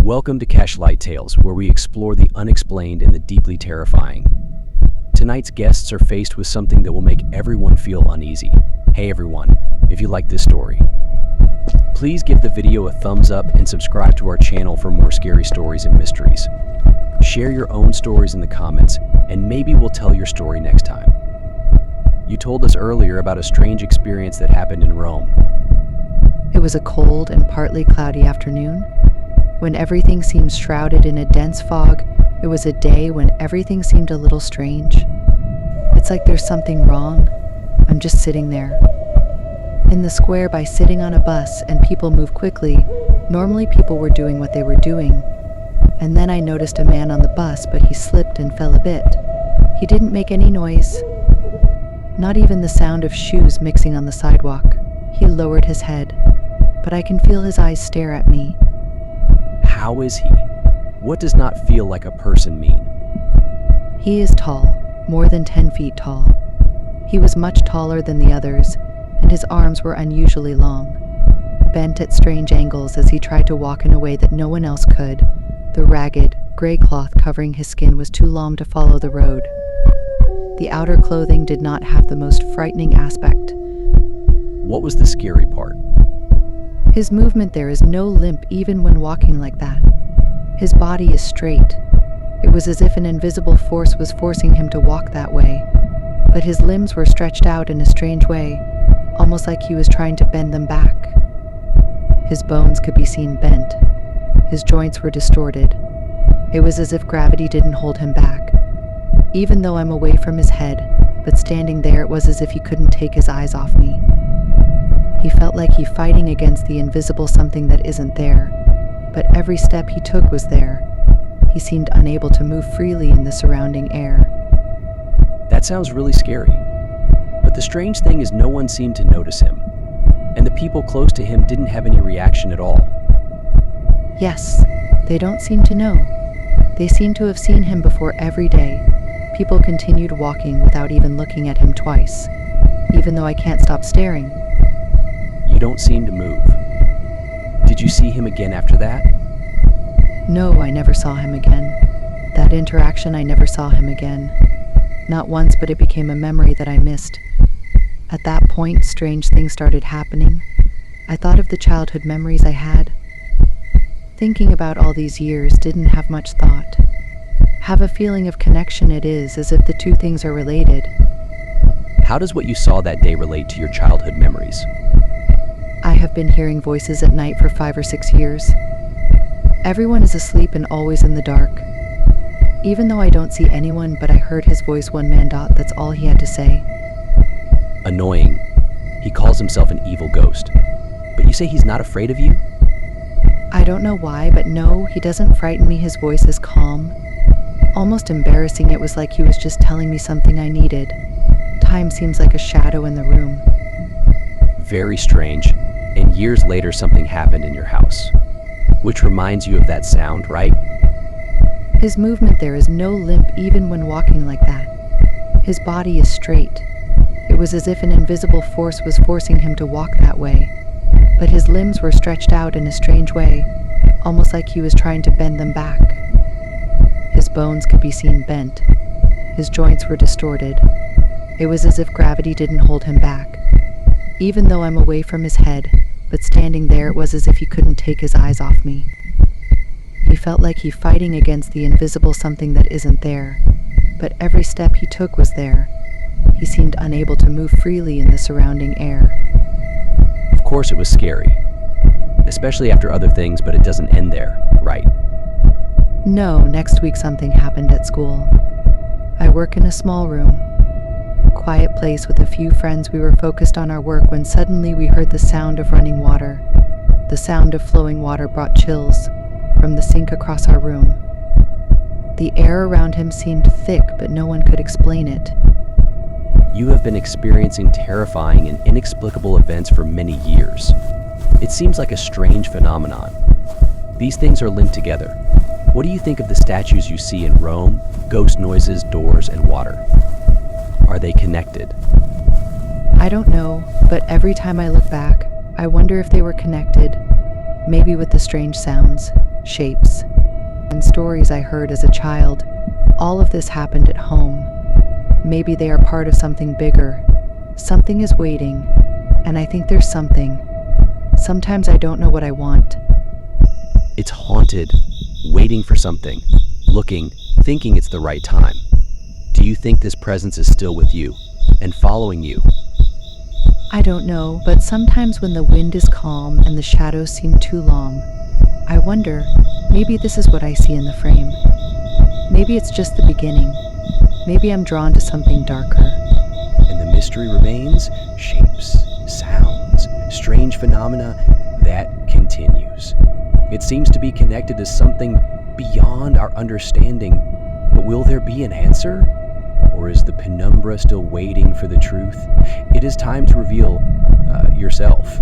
Welcome to Cashlight Tales, where we explore the unexplained and the deeply terrifying. Tonight's guests are faced with something that will make everyone feel uneasy. Hey everyone, if you like this story, please give the video a thumbs up and subscribe to our channel for more scary stories and mysteries. Share your own stories in the comments, and maybe we'll tell your story next time. You told us earlier about a strange experience that happened in Rome. It was a cold and partly cloudy afternoon. When everything seemed shrouded in a dense fog, it was a day when everything seemed a little strange. It's like there's something wrong. I'm just sitting there. In the square by sitting on a bus and people move quickly, normally people were doing what they were doing. And then I noticed a man on the bus, but he slipped and fell a bit. He didn't make any noise. Not even the sound of shoes mixing on the sidewalk. He lowered his head, but I can feel his eyes stare at me. How is he? What does not feel like a person mean? He is tall, more than 10 feet tall. He was much taller than the others, and his arms were unusually long, bent at strange angles as he tried to walk in a way that no one else could. The ragged, gray cloth covering his skin was too long to follow the road. The outer clothing did not have the most frightening aspect. What was the scary part? His movement, there is no limp even when walking like that. His body is straight. It was as if an invisible force was forcing him to walk that way. But his limbs were stretched out in a strange way, almost like he was trying to bend them back. His bones could be seen bent. His joints were distorted. It was as if gravity didn't hold him back. Even though I'm away from his head, but standing there, it was as if he couldn't take his eyes off me. He felt like he fighting against the invisible something that isn't there, but every step he took was there. He seemed unable to move freely in the surrounding air. That sounds really scary. But the strange thing is no one seemed to notice him, and the people close to him didn't have any reaction at all. Yes, they don't seem to know. They seem to have seen him before every day. People continued walking without even looking at him twice, even though I can't stop staring. You don't seem to move. Did you see him again after that? No, I never saw him again. That interaction, I never saw him again. Not once, but it became a memory that I missed. At that point, strange things started happening. I thought of the childhood memories I had. Thinking about all these years, didn't have much thought. Have a feeling of connection. It is as if the two things are related. How does what you saw that day relate to your childhood memories? I have been hearing voices at night for 5 or 6 years. Everyone is asleep and always in the dark. Even though I don't see anyone, but I heard his voice, one man. That's all he had to say. Annoying. He calls himself an evil ghost. But you say he's not afraid of you? I don't know why, but no, he doesn't frighten me. His voice is calm. Almost embarrassing. It was like he was just telling me something I needed. Time seems like a shadow in the room. Very strange. And years later something happened in your house, which reminds you of that sound, right? His movement, there is no limp even when walking like that. His body is straight. It was as if an invisible force was forcing him to walk that way. But his limbs were stretched out in a strange way, almost like he was trying to bend them back. His bones could be seen bent. His joints were distorted. It was as if gravity didn't hold him back. Even though I'm away from his head, but standing there, it was as if he couldn't take his eyes off me. He felt like he fighting against the invisible something that isn't there, but every step he took was there. He seemed unable to move freely in the surrounding air. Of course it was scary, especially after other things, but it doesn't end there, right? No, next week something happened at school. I work in a small room. Quiet place with a few friends. We were focused on our work when suddenly we heard the sound of running water. The sound of flowing water brought chills from the sink across our room. The air around him seemed thick, but no one could explain it. You have been experiencing terrifying and inexplicable events for many years. It seems like a strange phenomenon. These things are linked together. What do you think of the statues you see in Rome, ghost noises, doors, and water? Are they connected? I don't know, but every time I look back, I wonder if they were connected. Maybe with the strange sounds, shapes, and stories I heard as a child. All of this happened at home. Maybe they are part of something bigger. Something is waiting, and I think there's something. Sometimes I don't know what I want. It's haunted, waiting for something, looking, thinking it's the right time. Do you think this presence is still with you and following you? I don't know, but sometimes when the wind is calm and the shadows seem too long, I wonder, maybe this is what I see in the frame. Maybe it's just the beginning. Maybe I'm drawn to something darker. And the mystery remains, shapes, sounds, strange phenomena, that continues. It seems to be connected to something beyond our understanding, but will there be an answer? Or is the penumbra still waiting for the truth? It is time to reveal yourself.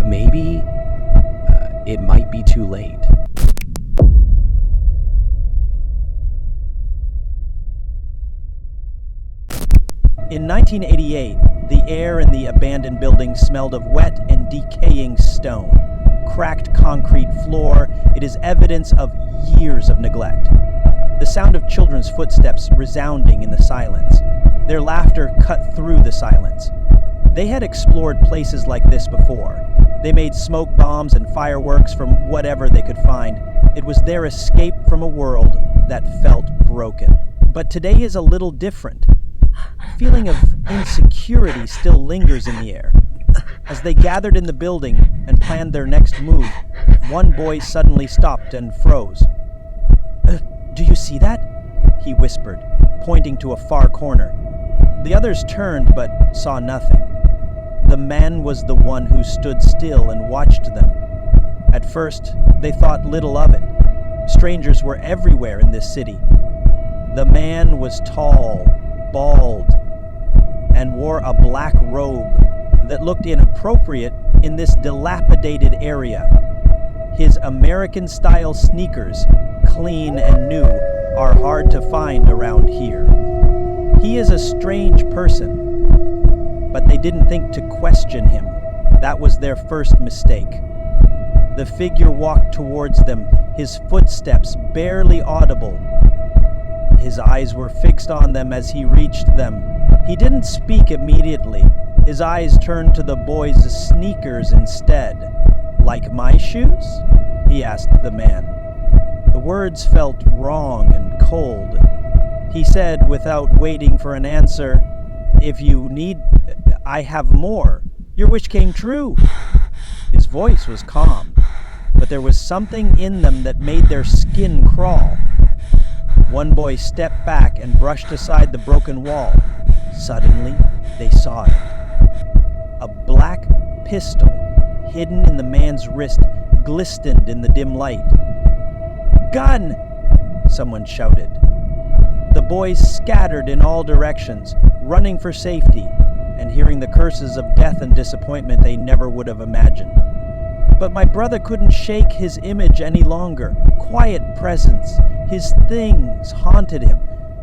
Maybe it might be too late. In 1988, the air in the abandoned building smelled of wet and decaying stone. Cracked concrete floor, it is evidence of years of neglect. The sound of children's footsteps resounding in the silence. Their laughter cut through the silence. They had explored places like this before. They made smoke bombs and fireworks from whatever they could find. It was their escape from a world that felt broken. But today is a little different. A feeling of insecurity still lingers in the air. As they gathered in the building and planned their next move, one boy suddenly stopped and froze. Do you see that? He whispered, pointing to a far corner. The others turned but saw nothing. The man was the one who stood still and watched them. At first, they thought little of it. Strangers were everywhere in this city. The man was tall, bald, and wore a black robe that looked inappropriate in this dilapidated area. His American-style sneakers, clean and new, are hard to find around here. He is a strange person, but they didn't think to question him. That was their first mistake. The figure walked towards them, his footsteps barely audible. His eyes were fixed on them as he reached them. He didn't speak immediately. His eyes turned to the boy's sneakers instead. "Like my shoes?" he asked the man. The words felt wrong and cold. He said, without waiting for an answer, "If you need, I have more. Your wish came true." His voice was calm, but there was something in them that made their skin crawl. One boy stepped back and brushed aside the broken wall. Suddenly, they saw it. A black pistol, hidden in the man's wrist, glistened in the dim light. "Gun!" someone shouted. The boys scattered in all directions, running for safety, and hearing the curses of death and disappointment they never would have imagined. But my brother couldn't shake his image any longer. Quiet presence, his things haunted him.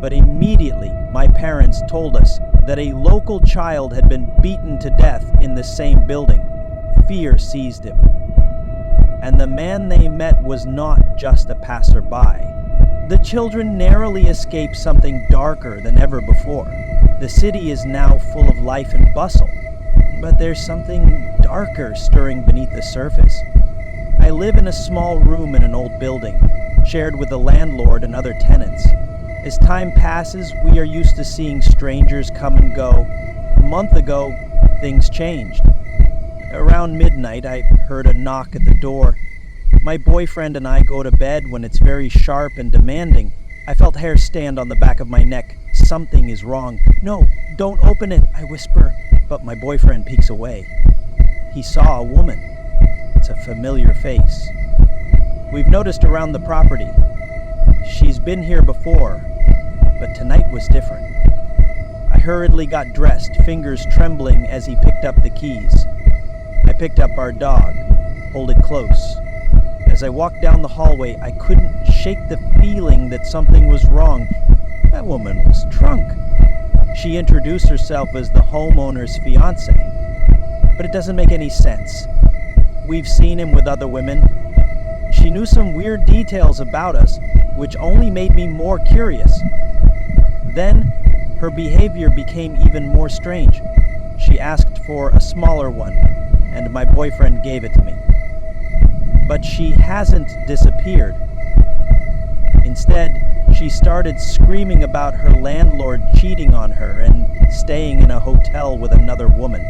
But immediately, my parents told us that a local child had been beaten to death in the same building. Fear seized him. And the man they met was not just a passerby. The children narrowly escaped something darker than ever before. The city is now full of life and bustle, but there's something darker stirring beneath the surface. I live in a small room in an old building, shared with the landlord and other tenants. As time passes, we are used to seeing strangers come and go. A month ago, things changed. Around midnight, I heard a knock at the door. My boyfriend and I go to bed when it's very sharp and demanding. I felt hair stand on the back of my neck. Something is wrong. "No, don't open it," I whisper, but my boyfriend peeks away. He saw a woman. It's a familiar face. We've noticed around the property. She's been here before, but tonight was different. I hurriedly got dressed, fingers trembling as he picked up the keys. I picked up our dog, hold it close. As I walked down the hallway, I couldn't shake the feeling that something was wrong. That woman was drunk. She introduced herself as the homeowner's fiance. But it doesn't make any sense. We've seen him with other women. She knew some weird details about us, which only made me more curious. Then, her behavior became even more strange. She asked for a smaller one, and my boyfriend gave it to me. But she hasn't disappeared. Instead, she started screaming about her landlord cheating on her and staying in a hotel with another woman.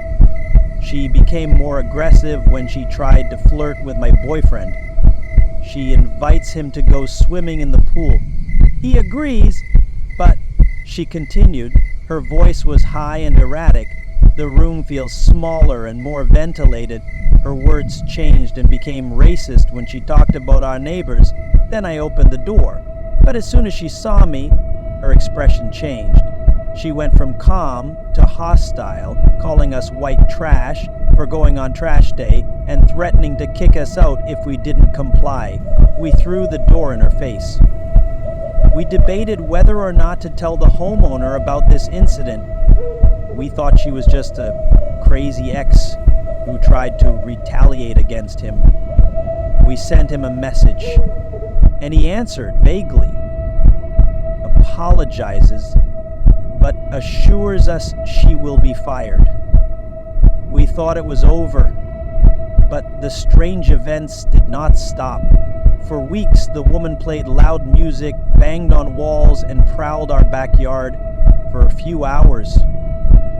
She became more aggressive when she tried to flirt with my boyfriend. She invites him to go swimming in the pool. He agrees, but she continued. Her voice was high and erratic. The room feels smaller and more ventilated. Her words changed and became racist when she talked about our neighbors. Then I opened the door. But as soon as she saw me, her expression changed. She went from calm to hostile, calling us white trash for going on trash day and threatening to kick us out if we didn't comply. We threw the door in her face. We debated whether or not to tell the homeowner about this incident. We thought she was just a crazy ex who tried to retaliate against him. We sent him a message, and he answered vaguely, apologizes, but assures us she will be fired. We thought it was over, but the strange events did not stop. For weeks, the woman played loud music, banged on walls, and prowled our backyard for a few hours.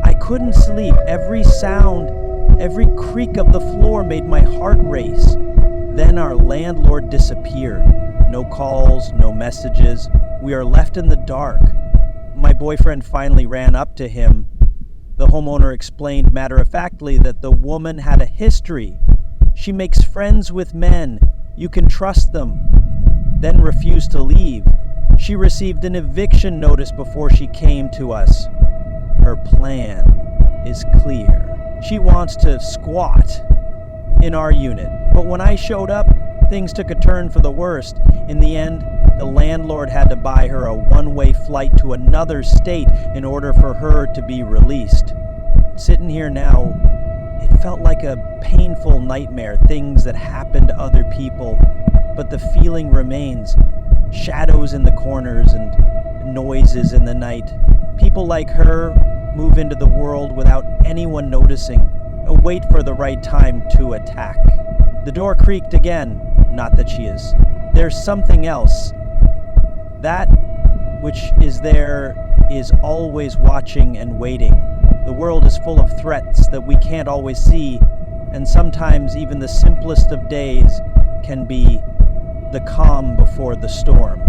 I couldn't sleep. Every sound, every creak of the floor made my heart race. Then our landlord disappeared. No calls, no messages. We are left in the dark. My boyfriend finally ran up to him. The homeowner explained matter-of-factly that the woman had a history. She makes friends with men. You can trust them. Then refused to leave. She received an eviction notice before she came to us. Her plan is clear. She wants to squat in our unit. But when I showed up, things took a turn for the worst. In the end, the landlord had to buy her a one-way flight to another state in order for her to be released. Sitting here now, it felt like a painful nightmare, things that happened to other people, but the feeling remains. Shadows in the corners and noises in the night. People like her move into the world without anyone noticing, wait for the right time to attack. The door creaked again. Not that she is. There's something else. That which is there is always watching and waiting. The world is full of threats that we can't always see, and sometimes even the simplest of days can be the calm before the storm.